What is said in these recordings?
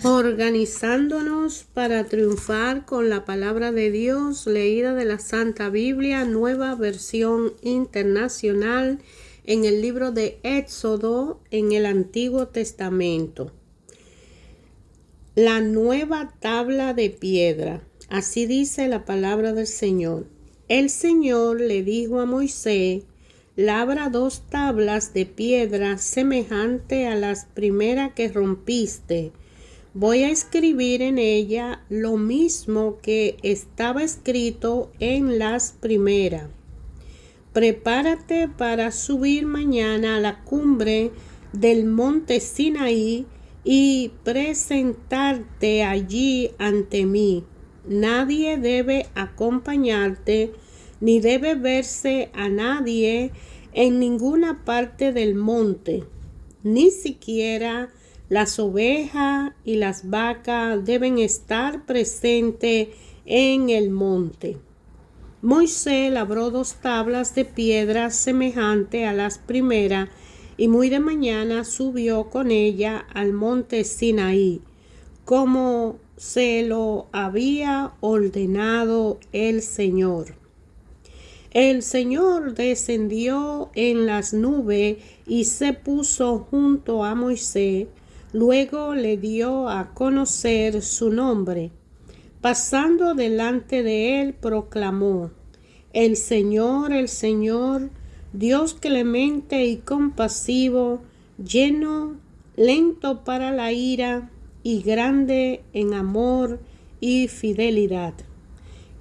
Organizándonos para triunfar con la palabra de Dios, leída de la Santa Biblia, nueva versión internacional, en el libro de Éxodo, en el Antiguo Testamento. La nueva tabla de piedra. Así dice la palabra del Señor. El Señor le dijo a Moisés: labra 2 tablas de piedra semejante a las primeras que rompiste. Voy a escribir en ella lo mismo que estaba escrito en las primeras. Prepárate para subir mañana a la cumbre del monte Sinaí y presentarte allí ante mí. Nadie debe acompañarte, ni debe verse a nadie en ninguna parte del monte, ni siquiera las ovejas y las vacas deben estar presentes en el monte. Moisés labró 2 tablas de piedra semejante a las primeras, y muy de mañana subió con ella al monte Sinaí, como se lo había ordenado el Señor. El Señor descendió en las nubes y se puso junto a Moisés. Luego le dio a conocer su nombre. Pasando delante de él, proclamó: el Señor, Dios clemente y compasivo, lento para la ira y grande en amor y fidelidad,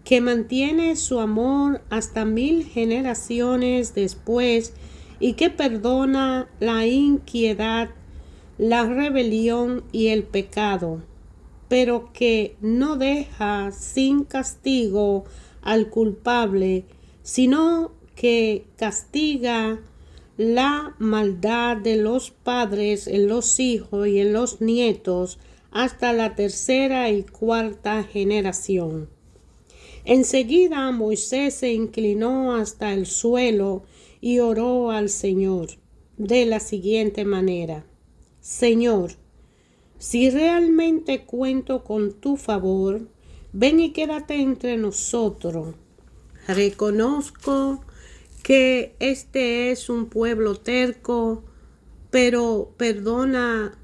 que mantiene su amor hasta 1000 generaciones después y que perdona la iniquidad, la rebelión y el pecado, pero que no deja sin castigo al culpable, sino que castiga la maldad de los padres en los hijos y en los nietos hasta la 3ª y 4ª generación. Enseguida Moisés se inclinó hasta el suelo y oró al Señor de la siguiente manera: Señor, si realmente cuento con tu favor, ven y quédate entre nosotros. Reconozco que este es un pueblo terco, pero perdona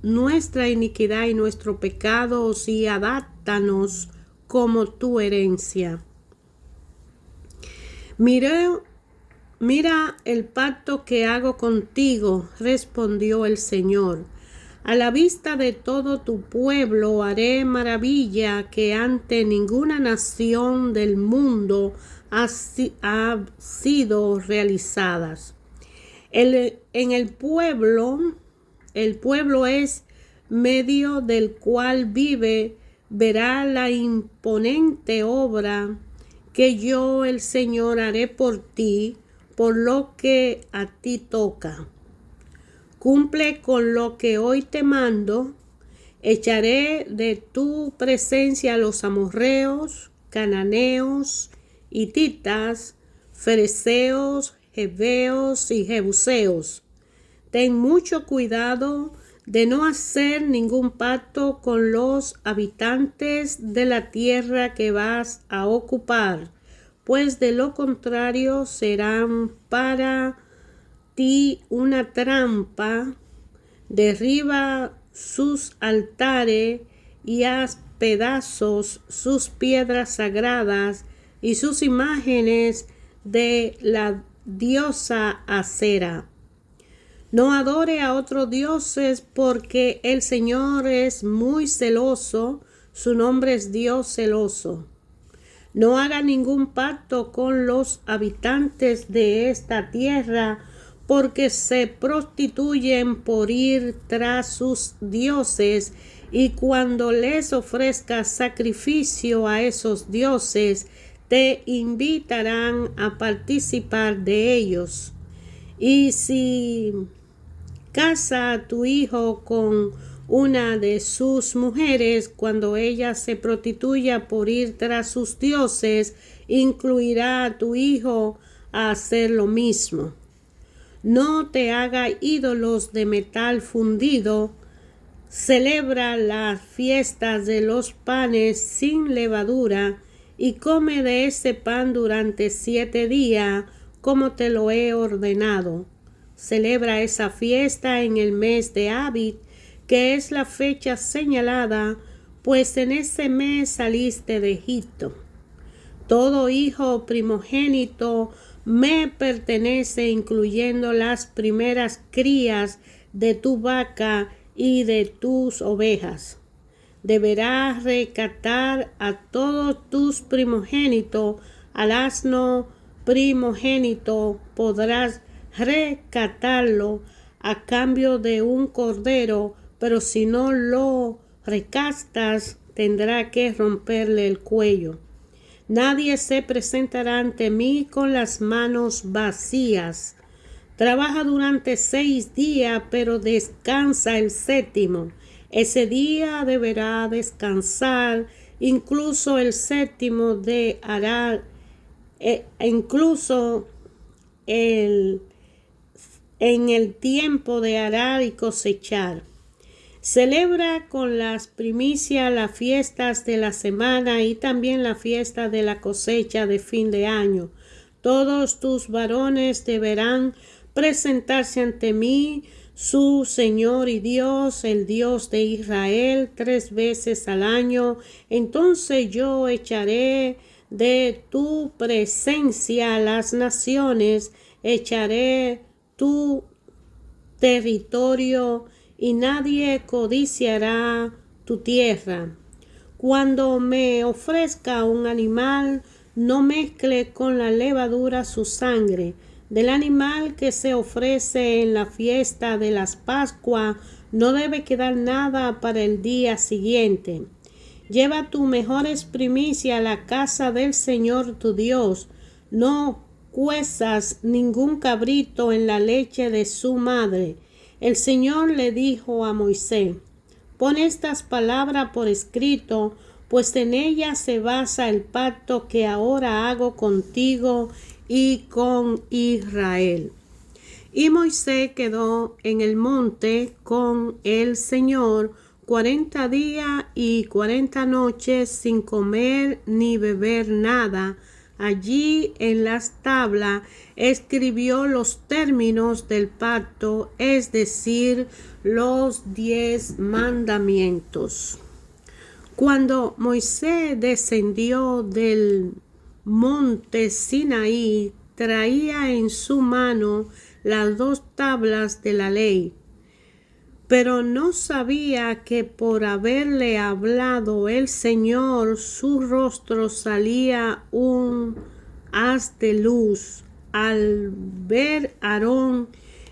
nuestra iniquidad y nuestro pecado y adáptanos como tu herencia. Mira el pacto que hago contigo, respondió el Señor. A la vista de todo tu pueblo haré maravilla que ante ninguna nación del mundo ha sido realizadas. El pueblo es medio del cual vive, verá la imponente obra que yo, el Señor, haré por ti, por lo que a ti toca. Cumple con lo que hoy te mando. Echaré de tu presencia a los amorreos, cananeos, hititas, fereceos, heveos y jebuseos. Ten mucho cuidado de no hacer ningún pacto con los habitantes de la tierra que vas a ocupar, pues de lo contrario serán para ti una trampa. Derriba sus altares y haz pedazos sus piedras sagradas y sus imágenes de la diosa Acera. No adore a otros dioses, porque el Señor es muy celoso, su nombre es Dios celoso. No haga ningún pacto con los habitantes de esta tierra, porque se prostituyen por ir tras sus dioses, y cuando les ofrezcas sacrificio a esos dioses, te invitarán a participar de ellos. Y si casa a tu hijo con una de sus mujeres, cuando ella se prostituya por ir tras sus dioses, incluirá a tu hijo a hacer lo mismo. No te haga ídolos de metal fundido, celebra las fiestas de los panes sin levadura y come de ese pan durante 7 días, como te lo he ordenado. Celebra esa fiesta en el mes de Abib, que es la fecha señalada, pues en ese mes saliste de Egipto. Todo hijo primogénito me pertenece, incluyendo las primeras crías de tu vaca y de tus ovejas. Deberás rescatar a todos tus primogénitos. Al asno primogénito podrás rescatarlo a cambio de un cordero, pero si no lo rescatas, tendrá que romperle el cuello. Nadie se presentará ante mí con las manos vacías. Trabaja durante 6 días, pero descansa el séptimo. Ese día deberá descansar, incluso el séptimo de arar, incluso en el tiempo de arar y cosechar. Celebra con las primicias las fiestas de la semana y también la fiesta de la cosecha de fin de año. Todos tus varones deberán presentarse ante mí, su Señor y Dios, el Dios de Israel, 3 veces al año. Entonces yo echaré de tu presencia a las naciones, echaré tu territorio y nadie codiciará tu tierra. Cuando me ofrezca un animal, no mezcle con la levadura su sangre. Del animal que se ofrece en la fiesta de las Pascuas, no debe quedar nada para el día siguiente. Lleva tus mejores primicias a la casa del Señor tu Dios. No cuezas ningún cabrito en la leche de su madre. El Señor le dijo a Moisés: pon estas palabras por escrito, pues en ellas se basa el pacto que ahora hago contigo y con Israel. Y Moisés quedó en el monte con el Señor 40 días y 40 noches sin comer ni beber nada. Allí en las tablas escribió los términos del pacto, es decir, los 10 mandamientos. Cuando Moisés descendió del monte Sinaí, traía en su mano las 2 tablas de la ley, pero no sabía que por haberle hablado el Señor, su rostro salía un haz de luz. Al ver Aarón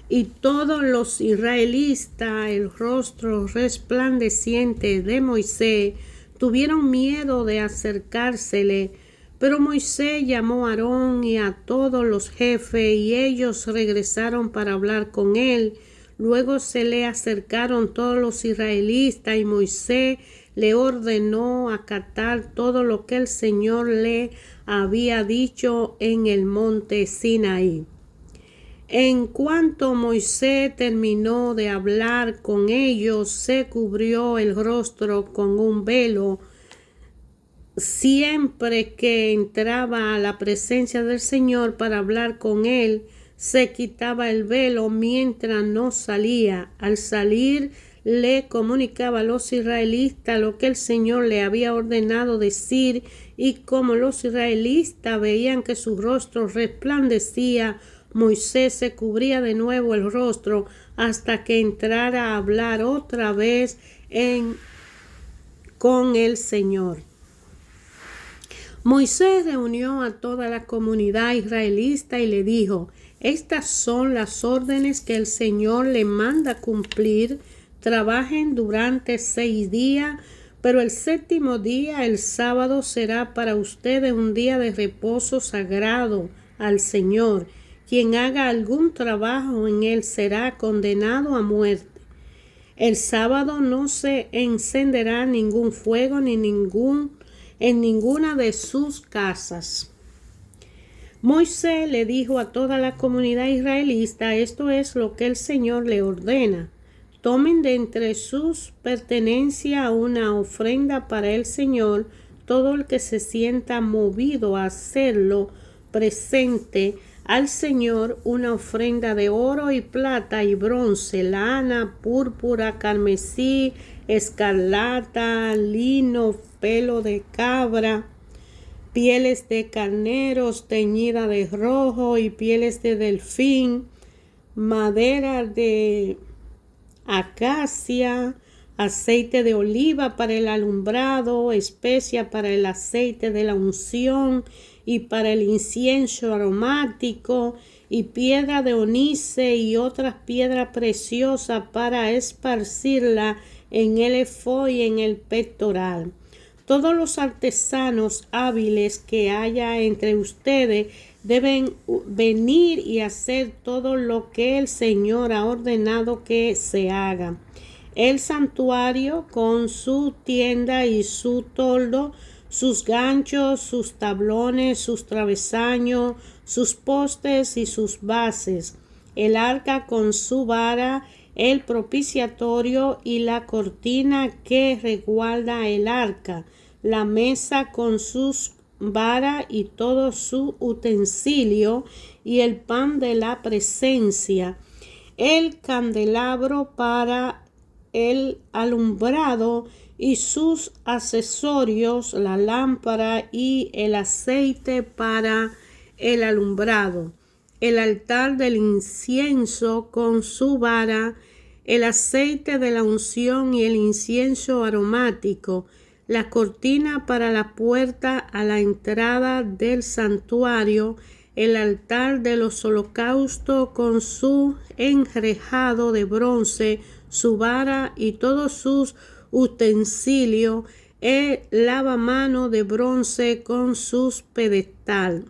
y todos los israelitas el rostro resplandeciente de Moisés, tuvieron miedo de acercársele. Pero Moisés llamó a Aarón y a todos los jefes, y ellos regresaron para hablar con él. Luego se le acercaron todos los israelitas y Moisés le ordenó acatar todo lo que el Señor le había dicho en el monte Sinaí. En cuanto Moisés terminó de hablar con ellos, se cubrió el rostro con un velo. Siempre que entraba a la presencia del Señor para hablar con él, se quitaba el velo mientras no salía. Al salir, le comunicaba a los israelitas lo que el Señor le había ordenado decir, y como los israelitas veían que su rostro resplandecía, Moisés se cubría de nuevo el rostro hasta que entrara a hablar otra vez con el Señor. Moisés reunió a toda la comunidad israelita y le dijo: estas son las órdenes que el Señor le manda cumplir. Trabajen durante 6 días, pero el séptimo día, el sábado, será para ustedes un día de reposo sagrado al Señor. Quien haga algún trabajo en él será condenado a muerte. El sábado no se encenderá ningún fuego en ninguna de sus casas. Moisés le dijo a toda la comunidad israelita: esto es lo que el Señor le ordena. Tomen de entre sus pertenencias una ofrenda para el Señor. Todo el que se sienta movido a hacerlo, presente al Señor una ofrenda de oro y plata y bronce, lana, púrpura, carmesí, escarlata, lino, pelo de cabra, pieles de carneros teñida de rojo y pieles de delfín, madera de acacia, aceite de oliva para el alumbrado, especia para el aceite de la unción y para el incienso aromático, y piedra de onice y otras piedras preciosas para esparcirla en el efod y en el pectoral. Todos los artesanos hábiles que haya entre ustedes deben venir y hacer todo lo que el Señor ha ordenado que se haga. El santuario con su tienda y su toldo, sus ganchos, sus tablones, sus travesaños, sus postes y sus bases, el arca con su vara, el propiciatorio y la cortina que resguarda el arca, la mesa con sus vara y todo su utensilio, y el pan de la presencia, el candelabro para el alumbrado y sus accesorios, la lámpara y el aceite para el alumbrado, el altar del incienso con su vara, el aceite de la unción y el incienso aromático, la cortina para la puerta a la entrada del santuario, el altar de los holocaustos con su enrejado de bronce, su vara y todos sus utensilios, el lavamano de bronce con sus pedestal,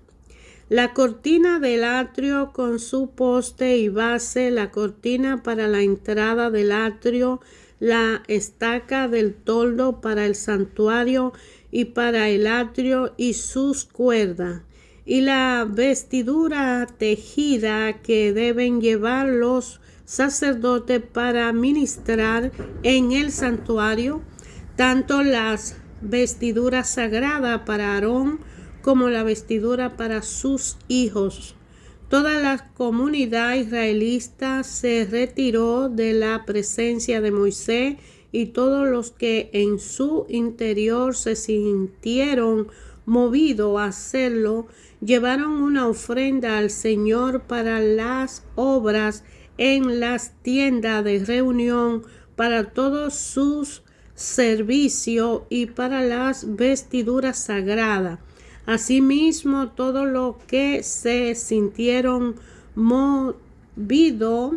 la cortina del atrio con su poste y base, la cortina para la entrada del atrio, la estaca del toldo para el santuario y para el atrio y sus cuerdas, y la vestidura tejida que deben llevar los sacerdotes para ministrar en el santuario, tanto las vestiduras sagradas para Aarón como la vestidura para sus hijos. Toda la comunidad israelita se retiró de la presencia de Moisés, y todos los que en su interior se sintieron movidos a hacerlo, llevaron una ofrenda al Señor para las obras en las tiendas de reunión, para todos sus servicios y para las vestiduras sagradas. Asimismo, todos los que se sintieron movidos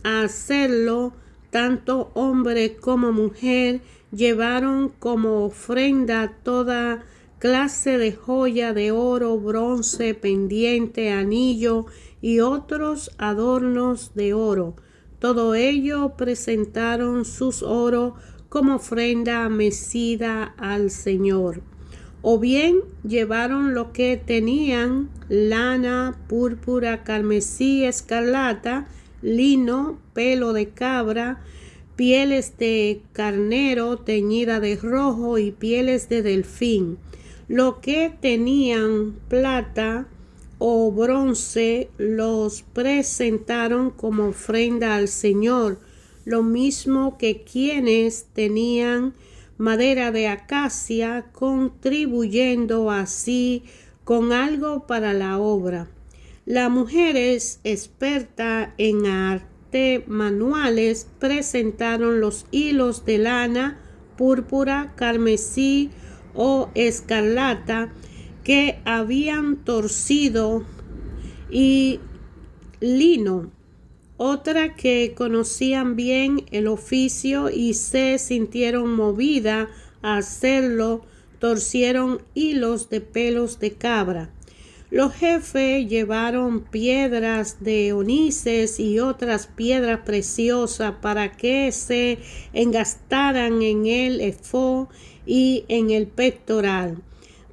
a hacerlo, tanto hombre como mujer, llevaron como ofrenda toda clase de joya de oro, bronce, pendiente, anillo y otros adornos de oro. Todo ello presentaron sus oro como ofrenda mecida al Señor. O bien llevaron lo que tenían: lana, púrpura, carmesí, escarlata, lino, pelo de cabra, pieles de carnero teñida de rojo y pieles de delfín. Lo que tenían plata o bronce los presentaron como ofrenda al Señor, lo mismo que quienes tenían madera de acacia, contribuyendo así con algo para la obra. Las mujeres expertas en arte manuales presentaron los hilos de lana, púrpura, carmesí o escarlata que habían torcido, y lino. Otra que conocían bien el oficio y se sintieron movidas a hacerlo, torcieron hilos de pelos de cabra. Los jefes llevaron piedras de onices y otras piedras preciosas para que se engastaran en el efod y en el pectoral.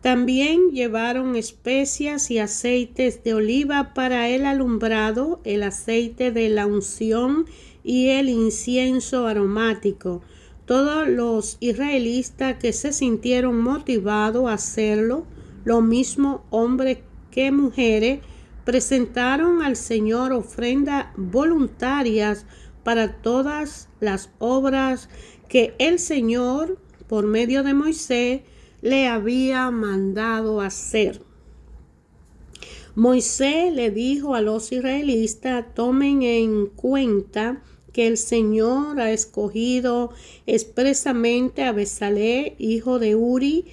También llevaron especias y aceites de oliva para el alumbrado, el aceite de la unción y el incienso aromático. Todos los israelitas que se sintieron motivados a hacerlo, lo mismo hombres que mujeres, presentaron al Señor ofrendas voluntarias para todas las obras que el Señor, por medio de Moisés, le había mandado hacer. Moisés le dijo a los israelitas: tomen en cuenta que el Señor ha escogido expresamente a Bezalel, hijo de Uri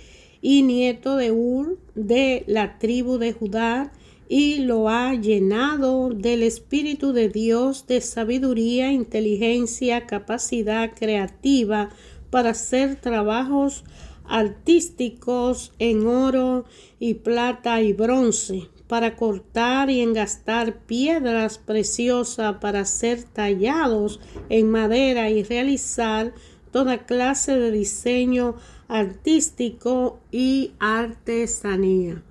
y nieto de Hur, de la tribu de Judá, y lo ha llenado del Espíritu de Dios, de sabiduría, inteligencia, capacidad creativa para hacer trabajos artísticos en oro y plata y bronce, para cortar y engastar piedras preciosas, para ser tallados en madera y realizar toda clase de diseño artístico y artesanía.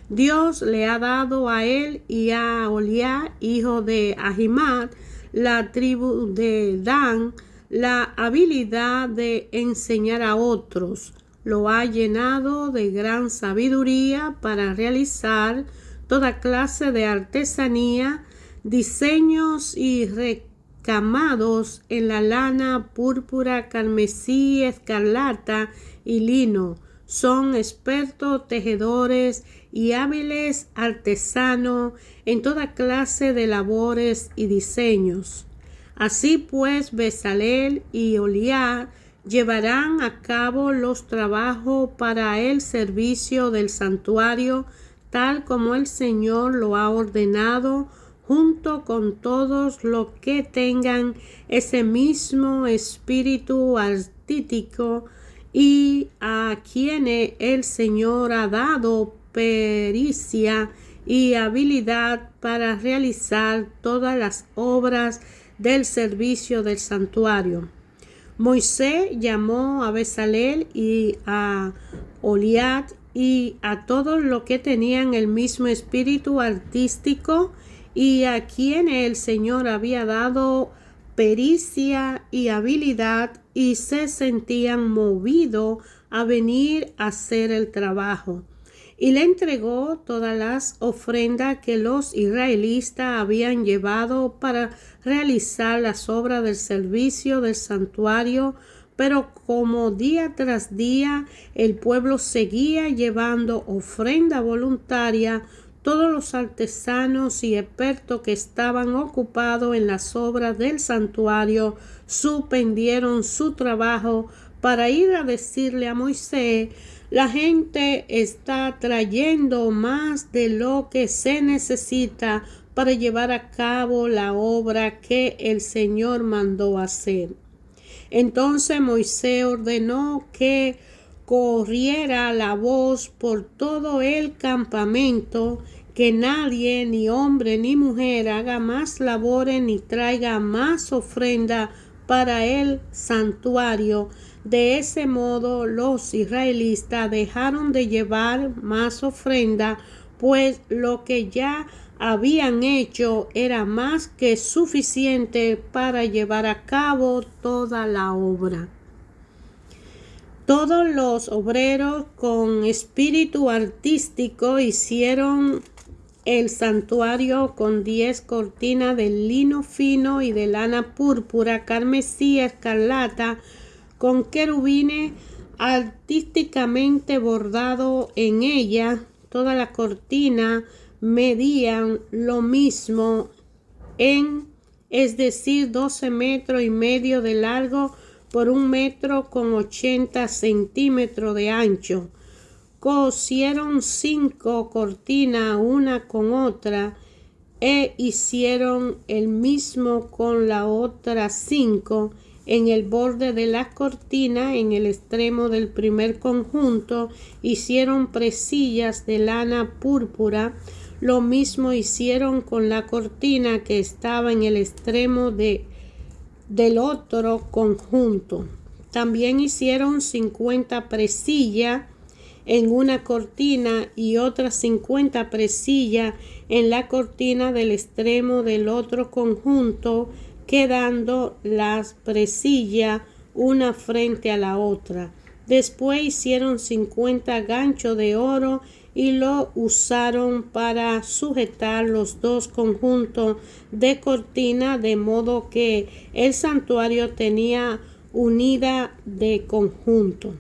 Dios le ha dado a él y a Oliab, hijo de Ahimad, la tribu de Dan, la habilidad de enseñar a otros. Lo ha llenado de gran sabiduría para realizar toda clase de artesanía, diseños y recamados en la lana, púrpura, carmesí, escarlata y lino. Son expertos tejedores y hábiles artesanos en toda clase de labores y diseños. Así pues, Bezalel y Oliab llevarán a cabo los trabajos para el servicio del santuario, tal como el Señor lo ha ordenado, junto con todos los que tengan ese mismo espíritu artístico y a quienes el Señor ha dado pericia y habilidad para realizar todas las obras del servicio del santuario. Moisés llamó a Bezalel y a Oliab y a todos los que tenían el mismo espíritu artístico y a quienes el Señor había dado pericia y habilidad y se sentían movidos a venir a hacer el trabajo. Y le entregó todas las ofrendas que los israelitas habían llevado para realizar las obras del servicio del santuario. Pero como día tras día el pueblo seguía llevando ofrenda voluntaria, todos los artesanos y expertos que estaban ocupados en las obras del santuario suspendieron su trabajo para ir a decirle a Moisés: la gente está trayendo más de lo que se necesita para llevar a cabo la obra que el Señor mandó hacer. Entonces Moisés ordenó que corriera la voz por todo el campamento, que nadie, ni hombre ni mujer, haga más labores ni traiga más ofrenda para el santuario. De ese modo los israelitas dejaron de llevar más ofrenda, pues lo que ya habían hecho era más que suficiente para llevar a cabo toda la obra. Todos los obreros con espíritu artístico hicieron el santuario con 10 cortinas de lino fino y de lana púrpura, carmesí, escarlata, con querubines artísticamente bordados en ella. Todas las cortinas medían lo mismo, es decir, 12 metros y medio de largo por 1 metro con 80 centímetros de ancho. Cosieron 5 cortinas una con otra e hicieron el mismo con la otra 5 en el borde de las cortinas. En el extremo del primer conjunto hicieron presillas de lana púrpura. Lo mismo hicieron con la cortina que estaba en el extremo del otro conjunto. También hicieron 50 presillas en una cortina y otras 50 presillas en la cortina del extremo del otro conjunto, quedando las presillas una frente a la otra. Después hicieron 50 ganchos de oro y lo usaron para sujetar los dos conjuntos de cortina, de modo que el santuario tenía unidad de conjunto.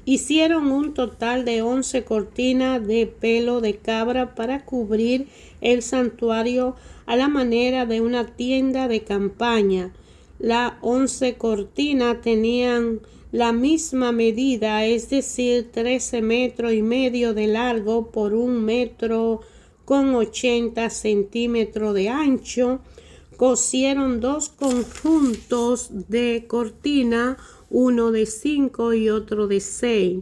Hicieron un total de 11 cortinas de pelo de cabra para cubrir el santuario a la manera de una tienda de campaña. Las 11 cortinas tenían la misma medida, es decir, 13,5 metros de largo por 1,80 centímetros de ancho. Cosieron dos conjuntos de cortina, uno de 5 y otro de 6.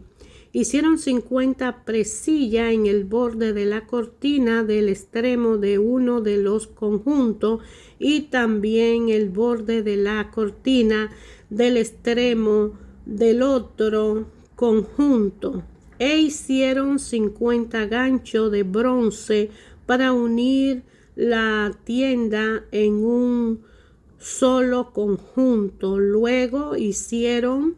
Hicieron 50 presillas en el borde de la cortina del extremo de uno de los conjuntos y también el borde de la cortina del extremo del otro conjunto. E hicieron 50 ganchos de bronce para unir la tienda en un solo conjunto. Luego hicieron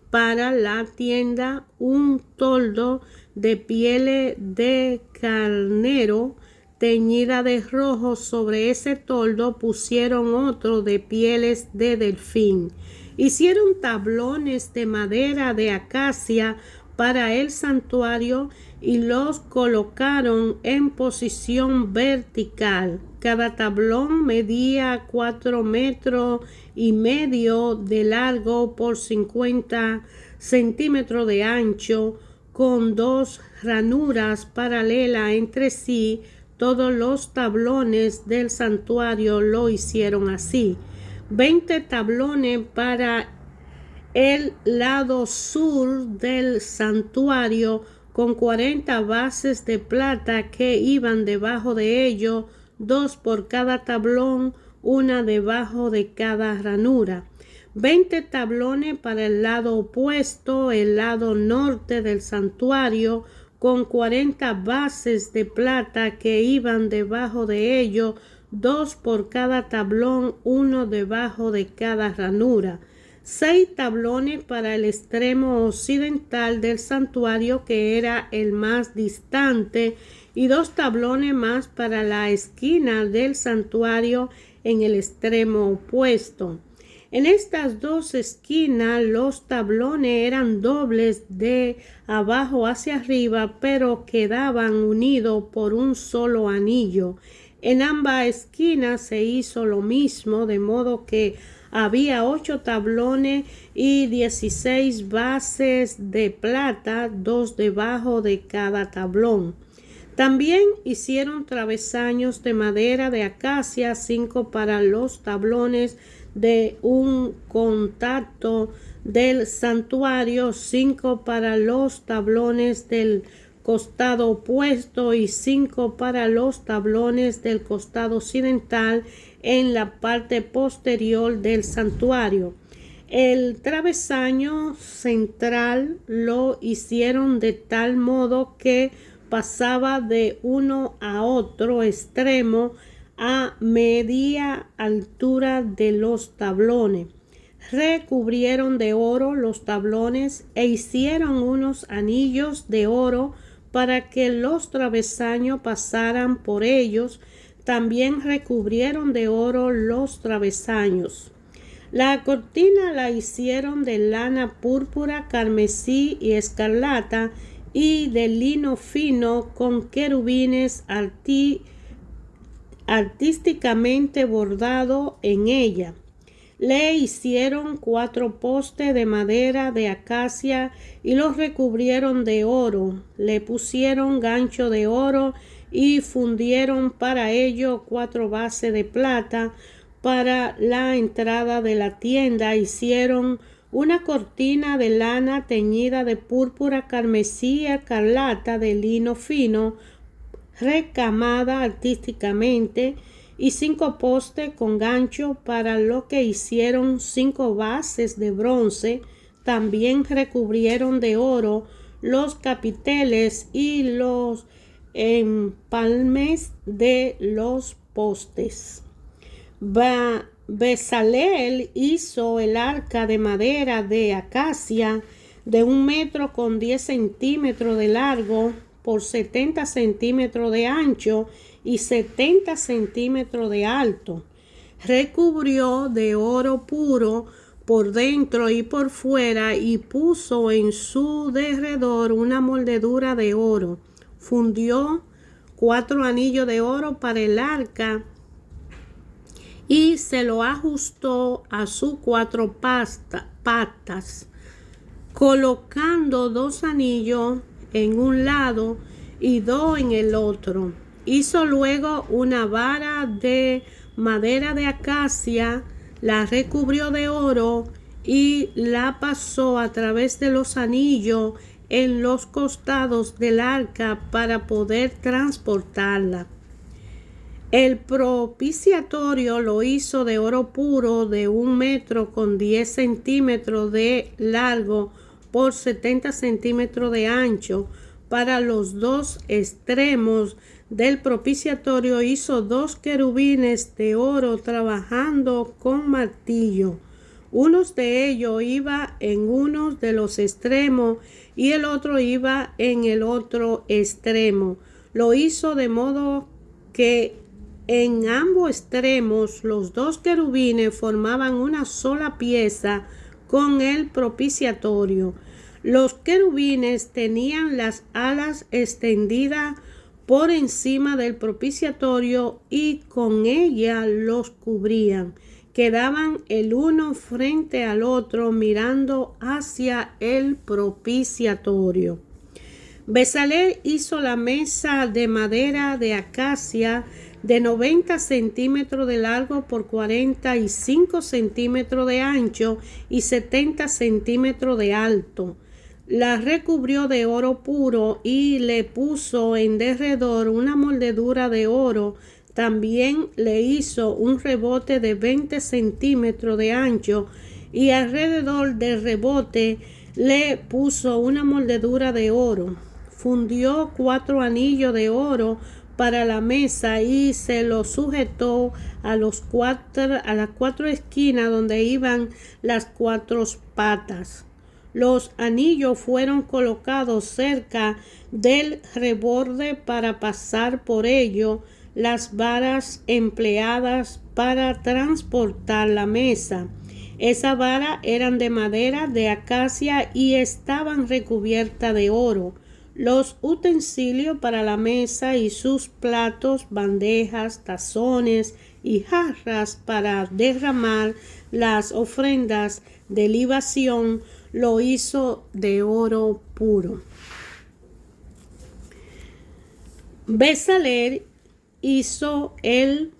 para la tienda un toldo de pieles de carnero teñida de rojo. Sobre ese toldo pusieron otro de pieles de delfín. Hicieron tablones de madera de acacia para el santuario y los colocaron en posición vertical. Cada tablón medía 4,5 metros de largo por 50 centímetros de ancho, con dos ranuras paralelas entre sí. Todos los tablones del santuario lo hicieron así. 20 tablones para el lado sur del santuario, con 40 bases de plata que iban debajo de ellos, 2 por cada tablón, una debajo de cada ranura. 20 tablones para el lado opuesto, el lado norte del santuario, con 40 bases de plata que iban debajo de ellos, 2 por cada tablón, uno debajo de cada ranura. 6 tablones para el extremo occidental del santuario, que era el más distante, y 2 tablones más para la esquina del santuario en el extremo opuesto. En estas dos esquinas los tablones eran dobles de abajo hacia arriba, pero quedaban unidos por un solo anillo. En ambas esquinas se hizo lo mismo, de modo que había 8 tablones y 16 bases de plata, 2 debajo de cada tablón. También hicieron travesaños de madera de acacia, 5 para los tablones de un contacto del santuario, 5 para los tablones del costado opuesto y 5 para los tablones del costado occidental en la parte posterior del santuario. El travesaño central lo hicieron de tal modo que pasaba de uno a otro extremo a media altura de los tablones. Recubrieron de oro los tablones e hicieron unos anillos de oro para que los travesaños pasaran por ellos. También recubrieron de oro los travesaños. La cortina la hicieron de lana púrpura, carmesí y escarlata, y de lino fino con querubines artísticamente bordado en ella. Le hicieron 4 postes de madera de acacia y los recubrieron de oro. Le pusieron gancho de oro y fundieron para ello 4 bases de plata. Para la entrada de la tienda hicieron una cortina de lana teñida de púrpura, carmesí y escarlata, de lino fino, recamada artísticamente, y 5 postes con gancho, para lo que hicieron 5 bases de bronce. También recubrieron de oro los capiteles y los empalmes de los postes. Bezaleel hizo el arca de madera de acacia de 1 metro con 10 centímetros de largo por 70 centímetros de ancho y 70 centímetros de alto. Recubrió de oro puro por dentro y por fuera y puso en su derredor una moldedura de oro. Fundió 4 anillos de oro para el arca y se lo ajustó a sus 4 patas, colocando 2 anillos en un lado y 2 en el otro. Hizo luego una vara de madera de acacia, la recubrió de oro y la pasó a través de los anillos en los costados del arca para poder transportarla. El propiciatorio lo hizo de oro puro de 1 metro con 10 centímetros de largo por 70 centímetros de ancho. Para los 2 extremos del propiciatorio hizo 2 querubines de oro trabajando con martillo. Uno de ellos iba en uno de los extremos y el otro iba en el otro extremo. Lo hizo de modo que en ambos extremos los 2 querubines formaban una sola pieza con el propiciatorio. Los querubines tenían las alas extendidas por encima del propiciatorio y con ella los cubrían. Quedaban el uno frente al otro mirando hacia el propiciatorio. Bezaleel hizo la mesa de madera de acacia de 90 centímetros de largo por 45 centímetros de ancho y 70 centímetros de alto. La recubrió de oro puro y le puso en derredor una moldedura de oro. También le hizo un rebote de 20 centímetros de ancho y alrededor del rebote le puso una moldedura de oro. Fundió 4 anillos de oro para la mesa y se lo sujetó a las 4 esquinas donde iban las 4 patas. Los anillos fueron colocados cerca del reborde para pasar por ello las varas empleadas para transportar la mesa. Esas varas eran de madera de acacia y estaban recubiertas de oro. Los utensilios para la mesa y sus platos, bandejas, tazones y jarras para derramar las ofrendas de libación lo hizo de oro puro. Bezaleel hizo el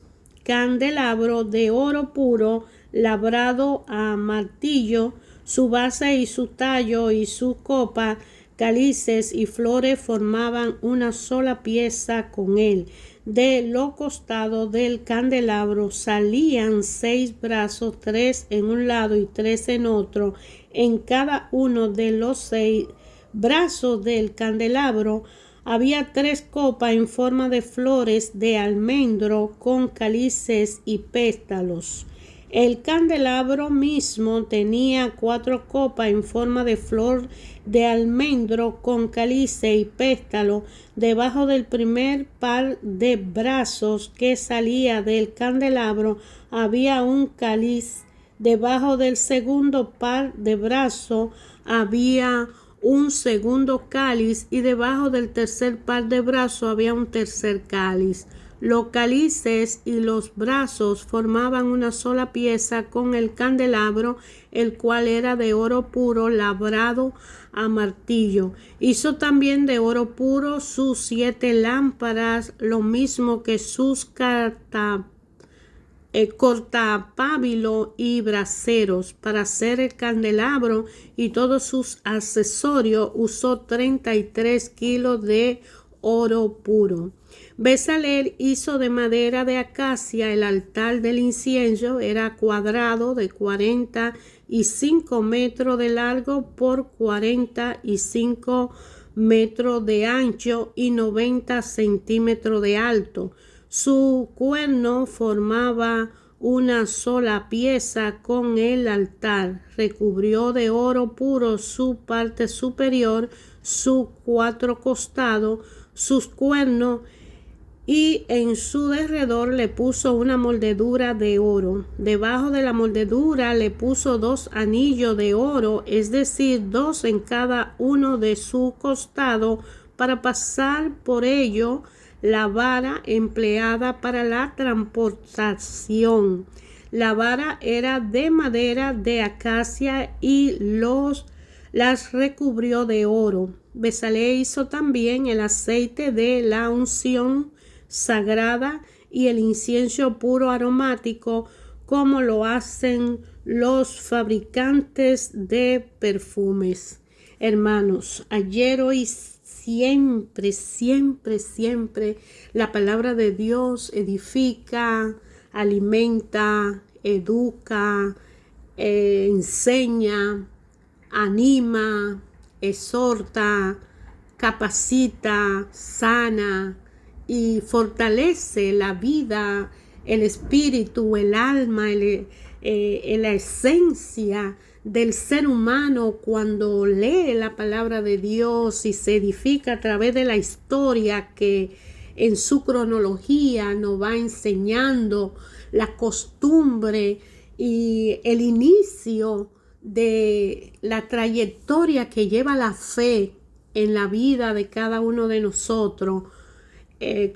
candelabro de oro puro labrado a martillo. Su base y su tallo y su copa, cálices y flores formaban una sola pieza con él. De los costados del candelabro salían 6 brazos, 3 en un lado y 3 en otro. En cada uno de los 6 brazos del candelabro había 3 copas en forma de flores de almendro con cálices y pétalos. El candelabro mismo tenía 4 copas en forma de flor de almendro con cálice y pétalo. Debajo del primer par de brazos que salía del candelabro había un cáliz. Debajo del segundo par de brazos había un segundo cáliz y debajo del tercer par de brazos había un tercer cáliz. Los cálices y los brazos formaban una sola pieza con el candelabro, el cual era de oro puro labrado a martillo. Hizo también de oro puro sus 7 lámparas, lo mismo que sus cortapábilo y braseros. Para hacer el candelabro y todos sus accesorios usó 33 kilos de oro puro. Bezaleel hizo de madera de acacia el altar del incienso. Era cuadrado de 45 metros de largo por 45 metros de ancho y 90 centímetros de alto. Su cuerno formaba una sola pieza con el altar. Recubrió de oro puro su parte superior, sus 4 costados, sus cuernos, y en su derredor le puso una moldedura de oro. Debajo de la moldedura le puso 2 anillos de oro, es decir, 2 en cada uno de su costado, para pasar por ello la vara empleada para la transportación. La vara era de madera de acacia y las recubrió de oro. Bezaleel hizo también el aceite de la unción sagrada y el incienso puro aromático, como lo hacen los fabricantes de perfumes. Hermanos, ayer, hoy, siempre, siempre, siempre la palabra de Dios edifica, alimenta, educa, enseña, anima, exhorta, capacita, sana y fortalece la vida, el espíritu, el alma, la esencia del ser humano cuando lee la palabra de Dios y se edifica a través de la historia que en su cronología nos va enseñando la costumbre y el inicio de la trayectoria que lleva la fe en la vida de cada uno de nosotros.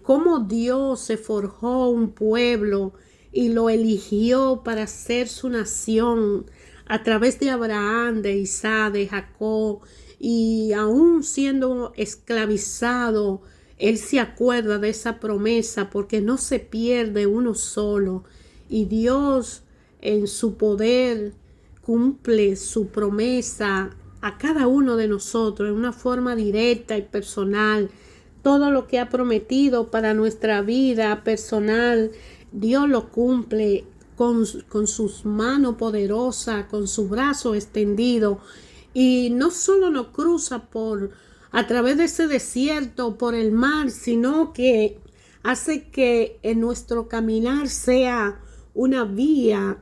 Cómo Dios se forjó un pueblo y lo eligió para ser su nación a través de Abraham, de Isaac, de Jacob, y aún siendo esclavizado, Él se acuerda de esa promesa porque no se pierde uno solo, y Dios en su poder cumple su promesa a cada uno de nosotros en una forma directa y personal. Todo lo que ha prometido para nuestra vida personal, Dios lo cumple con sus manos poderosas, con su brazo extendido. Y no solo nos cruza a través de ese desierto, por el mar, sino que hace que en nuestro caminar sea una vía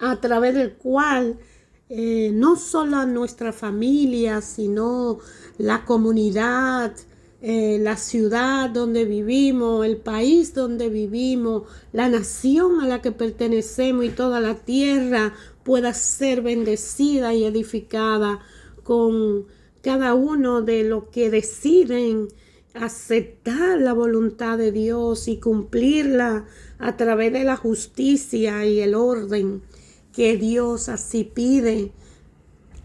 a través del cual no solo nuestra familia, sino la comunidad, la ciudad donde vivimos, el país donde vivimos, la nación a la que pertenecemos y toda la tierra pueda ser bendecida y edificada con cada uno de los que deciden aceptar la voluntad de Dios y cumplirla a través de la justicia y el orden que Dios así pide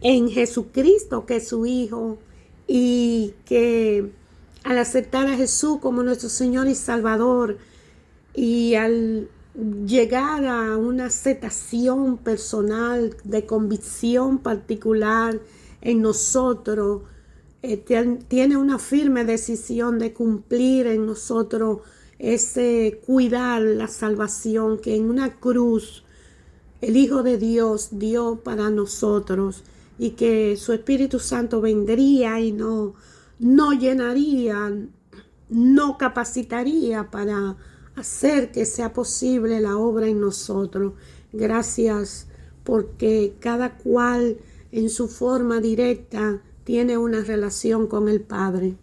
en Jesucristo, que es su Hijo, y que al aceptar a Jesús como nuestro Señor y Salvador, y al llegar a una aceptación personal de convicción particular en nosotros, tiene una firme decisión de cumplir en nosotros ese cuidar la salvación que en una cruz el Hijo de Dios dio para nosotros, y que su Espíritu Santo vendría y no llenaría, no capacitaría para hacer que sea posible la obra en nosotros. Gracias, porque cada cual en su forma directa tiene una relación con el Padre.